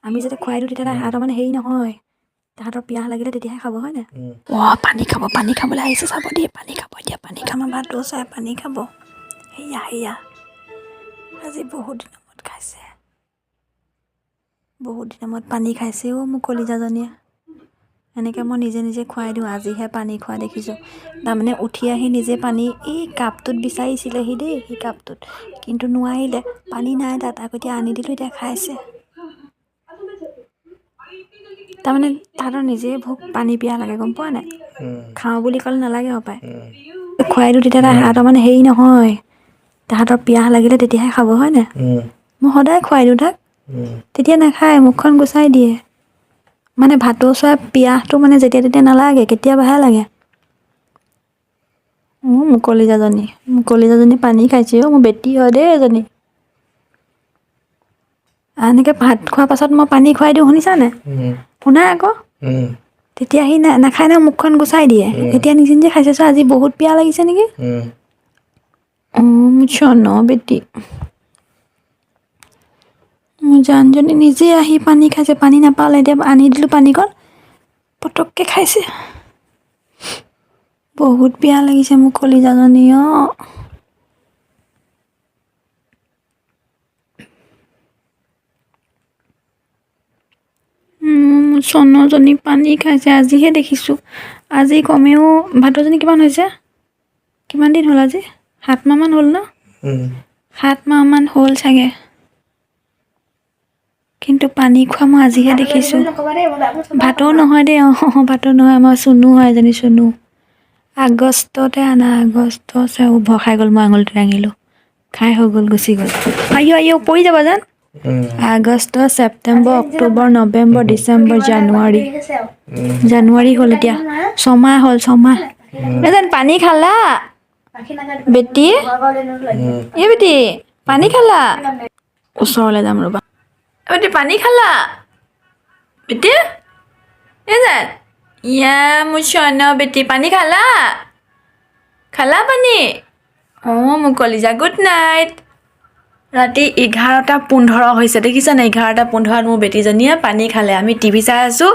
আমি যেতিয়া খুৱাই দিওঁ তেতিয়া সিহঁতৰ মানে হেৰি নহয় তাহাঁতৰ পিয়াহ লাগিলে তেতিয়াহে খাব হয় নাই পানী খাব পানী খাবলৈ আহিছে চাব দেই পানী খাব এতিয়া পানী খাব ভাতো চাই পানী খাব সেয়া আজি বহুত দিনৰ মূৰত খাইছে বহুত দিনৰ মূৰত পানী খাইছে মোৰ কলিজাজনীয়ে এনেকৈ মই নিজে নিজে খুৱাই দিওঁ আজিহে পানী খোৱা দেখিছোঁ তাৰমানে উঠি আহি নিজে পানী এই কাপটোত বিচাৰিছিলেহি দেই সেই কাপটোত কিন্তু নোৱাৰিলে পানী নাই তাত আকৌ এতিয়া আনি দিলোঁ এতিয়া খাইছে তাৰমানে তাহাঁতৰ নিজেই ভোক পানী পিয়াহ লাগে গম পোৱা নাই খাওঁ বুলি ক'লে নালাগে হপায় খুৱাই দিওঁ তেতিয়া সিহঁতৰ মানে হেৰি নহয় তাহাঁতৰ পিয়াহ লাগিলে তেতিয়াহে খাব হয় নাই মই সদায় খুৱাই দিওঁ তাক তেতিয়া নাখায় মুখখন গুচাই দিয়ে মানে ভাতো চোৱা পিয়াহটো মানে যেতিয়া তেতিয়া নালাগে কেতিয়াবাহে লাগে মুকলিজাজনী পানী খাইছে মোৰ বেটি হয় দেই এজনী এনেকৈ ভাত খোৱাৰ পাছত মই পানী খুৱাই দিওঁ শুনিছানে শুনা আকৌ তেতিয়া সি নাখায় ন মুখখন গুচাই দিয়ে এতিয়া নিজে নিজে খাইছে চোৱা আজি বহুত পিয়াহ লাগিছে নেকি চন বেটি মোৰ জানজনী নিজে আহি পানী খাইছে পানী নাপালে এতিয়া আনি দিলোঁ পানীকণ পটককৈ খাইছে বহুত পিয়াহ লাগিছে মোৰ কলিজাজনী চনজনী পানী খাইছে আজিহে দেখিছোঁ আজি কমেও ভাতৰজনী কিমান হৈছে কিমান দিন হ'ল আজি 7 মাহমান হ'ল ন 7 মাহমান হ'ল চাগে কিন্তু পানী খোৱা মই আজিহে দেখিছোঁ ভাতো নহয় দেই ভাতো নহয় আমাৰ চুনু হয় এজনী চুনু আগষ্টতে আনা আগষ্ট ভয় খাই গ'ল মই আঙুলিটো দাঙিলোঁ খাই হৈ গ'ল গুচি গ'ল আইঅ পৰি যাব জান আগষ্ট ছেপ্টেম্বৰ অক্টোবৰ নৱেম্বৰ ডিচেম্বৰ জানুৱাৰী হ'ল এতিয়া 6 মাহ হ'ল 6 মাহ এজন পানী খালা বেটি বেটি পানী খালা ওচৰলৈ যাম ৰ'বা বেটি পানী খালা বেটি এজন ইয়া মোৰ চন বেটি পানী খালা পানী মোৰ কলিজা গুড নাইট ৰাতি 11:15 হৈছে দেখিছানে 11:15 মোৰ বেটিজনীয়ে পানী খালে আমি টিভি চাই আছোঁ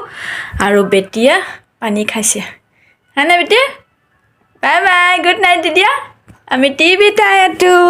আৰু বেটিয়ে পানী খাইছে হয় নাই বেটি বাই বাই গুড নাইট তেতিয়া আমি টিভি চাই আছোঁ